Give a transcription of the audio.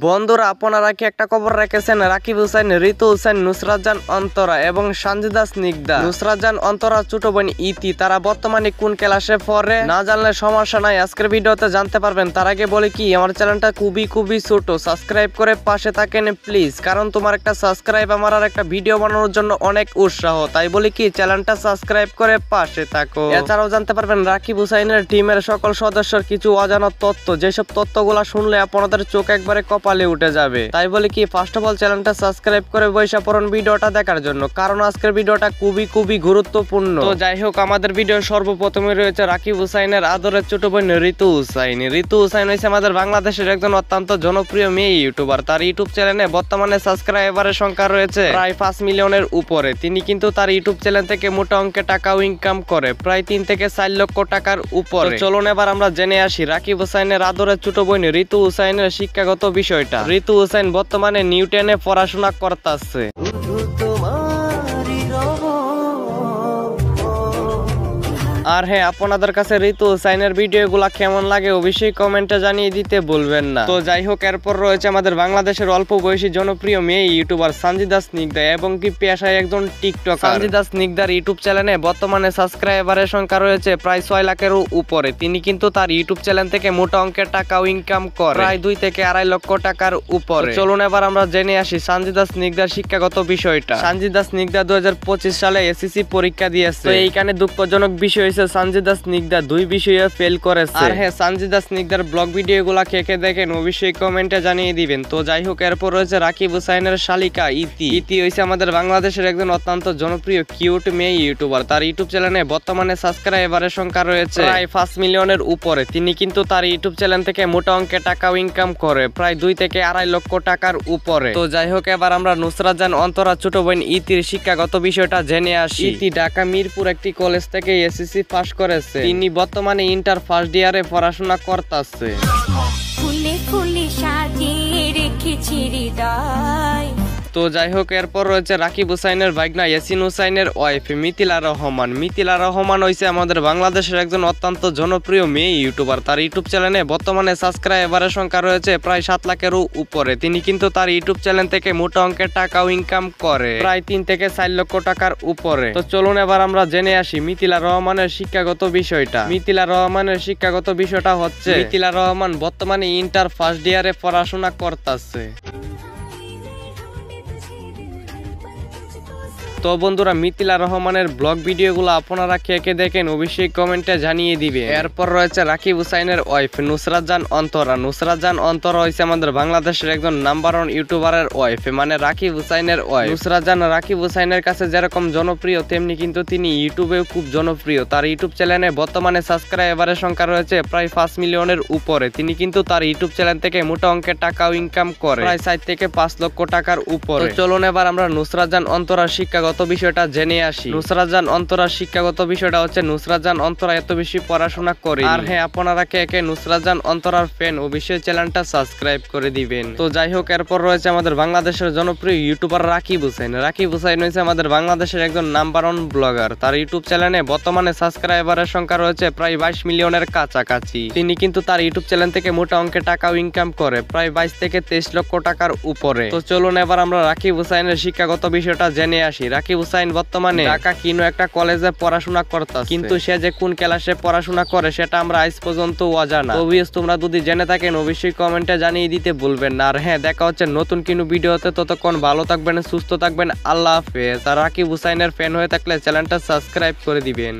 বন্ধুরা, আপনারা কি একটা খবর রেখেছেন? রাকিব হুসাইন, ঋতু হুসাইন, নুসরাত জান অন্তরা এবং সানজিদা স্নিগ্ধা। নুসরাত জান অন্তরা ছোট বোন ইতি, তারা বর্তমানে কোন ক্লাসে পড়ে? না জানলে সমস্যা নাই, আজকের ভিডিওতে জানতে পারবেন। তার আগে বলি কি, আমার চ্যানেলটা খুবই ছোট, সাবস্ক্রাইব করে পাশে থাকেন প্লিজ, কারণ তোমার একটা সাবস্ক্রাইব আমার আর একটা ভিডিও বানানোর জন্য অনেক উৎসাহ। তাই বলি কি, চ্যানেলটা সাবস্ক্রাইব করে পাশে থাকো। এছাড়াও জানতে পারবেন রাকিব হুসাইনের টিমের সকল সদস্যর কিছু অজানা তথ্য, যেসব তথ্যগুলা শুনলে আপনাদের চোখ একবারে কপালে উঠে যাবে। তাই বলি কি, ফার্স্ট অফ অল চ্যানেলটা সাবস্ক্রাইব করে বৈশা পড়ুন ভিডিওটা দেখার জন্য, কারণ আজকের ভিডিওটা খুবই গুরুত্বপূর্ণ। তো যাই হোক, আমাদের ভিডিও সর্বপ্রথমে রয়েছে রাকিব হুসাইনের আদরের ছোট বোন ঋতু হুসাইন। ঋতু হুসাইন হয়েছে আমাদের বাংলাদেশের একজন অত্যন্ত জনপ্রিয় মেয়ে ইউটিউবার। তার ইউটিউব চ্যানেলে বর্তমানে সাবস্ক্রাইবারের সংখ্যা রয়েছে প্রায় 5 মিলিয়নের উপরে। তিনি কিন্তু তার ইউটিউব চ্যানেল থেকে মোটা অঙ্কের টাকাও ইনকাম করে, প্রায় 3 থেকে 4 লক্ষ টাকার উপরে। চলুন এবার আমরা জেনে আসি রাকিব হুসাইনের আদরের ছোট বোন ঋতু হুসাইনের শিক্ষাগত বিষয়টা। ঋতু হুসাইন বর্তমানে নিউটনে পড়াশোনা করতেছে। আর হ্যাঁ, আপনাদের কাছে ঋতু হুসাইনের ভিডিওগুলা কেমন লাগে অবশ্যই কমেন্টে জানিয়ে দিতে ভুলবেন না। তো যাই হোক, এরপর রয়েছে আমাদের বাংলাদেশের অল্প বয়সী জনপ্রিয় মেয়ে ইউটিউবার সানজিদা স্নিগ্ধা এবং কি পেশায় একজন টিকটকার। সানজিদা স্নিগ্ধার ইউটিউব চ্যানেলে বর্তমানে সাবস্ক্রাইবারের সংখ্যা রয়েছে প্রায় 6 লাখেরও উপরে। তিনি কিন্তু তার ইউটিউব চ্যানেল থেকে মোটা অঙ্কের টাকাও ইনকাম করে, প্রায় 2 থেকে 2.5 লক্ষ টাকার উপরে। চলুন এবার আমরা জেনে আসি সানজিদা স্নিগ্ধার শিক্ষাগত বিষয়টা। সানজিদা স্নিগ্ধা 2025 সালে এসএসসি পরীক্ষা দিয়েছে। তো এইখানে দুঃখজনক বিষয় সানজিদা স্নিগ্ধা 2 বিষয়ে ফেল করেছে। আর হ্যাঁ, সানজিদা স্নিগ্ধার ব্লগ ভিডিওগুলা কে দেখেন অবশ্যই কমেন্টে জানিয়ে দিবেন। তো যাই হোক, এরপর রয়েছে রাকিব হুসাইনের শালিকা ইতি। ইতি হইছে আমাদের বাংলাদেশের একজন অত্যন্ত জনপ্রিয় কিউট মেয়ে ইউটিউবার। তার ইউটিউব চ্যানেলে বর্তমানে সাবস্ক্রাইবারের সংখ্যা রয়েছে প্রায় 5 মিলিয়নের উপরে। তিনি কিন্তু তার ইউটিউব চ্যানেল থেকে মোটা অঙ্কের টাকাও ইনকাম করে, প্রায় 2 থেকে 2.5 লক্ষ টাকার উপরে। তো যাই হোক, এবার আমরা নুসরাত জান অন্তরা ছোট বোন ইতির শিক্ষাগত বিষয়টা জেনে আসি। ইতি ঢাকা মিরপুর একটি কলেজ থেকে এসএসসি পাশ করেছে। তিনি বর্তমানে ইন্টার ফার্স্ট ইয়ারে পড়াশোনা করতেছে। তো যাই হোক, এরপর রয়েছে রাকিব হুসাইনের ভাগনা ইয়াসিন হুসাইনের ওয়াইফ মিথিলা রহমান। মিথিলা রহমান হইছে আমাদের বাংলাদেশের একজন অত্যন্ত জনপ্রিয় মেয়ে ইউটিউবার। তার ইউটিউব চ্যানেলে বর্তমানে সাবস্ক্রাইবারের সংখ্যা রয়েছে প্রায় 7 লাখেরও উপরে। তিনি কিন্তু তার ইউটিউব চ্যানেল থেকে মোটা অঙ্কের টাকাও ইনকাম করে, প্রায় 3 থেকে 4 লক্ষ টাকার উপরে। তো চলুন এবার আমরা জেনে আসি মিথিলা রহমানের শিক্ষাগত বিষয়টা। মিথিলা রহমানের শিক্ষাগত বিষয়টা হচ্ছে, মিথিলা রহমান বর্তমানে ইন্টার ফার্স্ট ইয়ারে পড়াশোনা করতেছে। তো বন্ধুরা, মিথিলা রহমানের ব্লগ ভিডিওগুলো আপনারা কে দেখেন অবশ্যই কমেন্টে জানিয়ে দিবে। এরপর রয়েছে রাকিব হুসাইনের ওয়াইফ নুসরাত জান অন্তরা। নুসরাত জান অন্তরা হইছে আমাদের বাংলাদেশের একজন নাম্বার 1 ইউটিউবারের ওয়াইফ, মানে রাকিব হুসাইনের ওয়াইফ। নুসরাত জান রাকিব হুসাইনের কাছে যেরকম জনপ্রিয়, তেমনি কিন্তু তিনি ইউটিউবেও খুব জনপ্রিয়। তার ইউটিউব চ্যানেলে বর্তমানে সাবস্ক্রাইবারের সংখ্যা রয়েছে প্রায় 5 মিলিয়নের উপরে। তিনি কিন্তু তার ইউটিউব চ্যানেল থেকে মোটা অঙ্কের টাকাও ইনকাম করে, প্রায় 4 থেকে 5 লক্ষ টাকার উপরে। চলুন এবার আমরা নুসরাত জান অন্তরার শিক্ষাগত বিষয়টা জেনে আসি। নুসরাত জান অন্তরার শিক্ষাগত বিষয়টা হচ্ছে, নুসরাত জান অন্তরা এত বেশি পড়াশোনা করে। আর হ্যাঁ, আপনারা কে নুসরাত জান অন্তরার ফ্যান অবশ্যই চ্যানেলটা সাবস্ক্রাইব করে দিবেন। তো যাই হোক, এরপর রয়েছে আমাদের বাংলাদেশের জনপ্রিয় ইউটিউবার রাকিব হুসাইন। রাকিব হুসাইন হয়েছে আমাদের বাংলাদেশের একজন নাম্বার 1 ব্লগার। তার ইউটিউব চ্যানেলে বর্তমানে সাবস্ক্রাইবারের সংখ্যা রয়েছে প্রায় 22 মিলিয়নের কাছাকাছি। তিনি কিন্তু তার ইউটিউব চ্যানেল থেকে মোটা অঙ্কের টাকাও ইনকাম করে, প্রায় 22 থেকে 23 লক্ষ টাকার উপরে। তো চলুন এবার আমরা রাকিব হুসাইনের শিক্ষাগত বিষয়টা জেনে আসি। রাকিব হুসাইন বর্তমানে ঢাকা কিনো একটা কলেজে পড়াশোনা করতেছে, কিন্তু সে যে কোন ক্লাসে পড়াশোনা করে সেটা আমরা আজ পর্যন্ত অজানা। অবভিয়াস তোমরা যদি জেনে থাকেন অবশ্যই কমেন্টে জানিয়ে দিতে ভুলবেন না। আর হ্যাঁ, দেখা হচ্ছে নতুন কিনো ভিডিওতে। ততক্ষণ ভালো থাকবেন, সুস্থ থাকবেন, আল্লাহ হাফেজ। আর রাকিব হুসাইনের ফ্যান হয়ে থাকলে চ্যানেলটা সাবস্ক্রাইব করে দিবেন।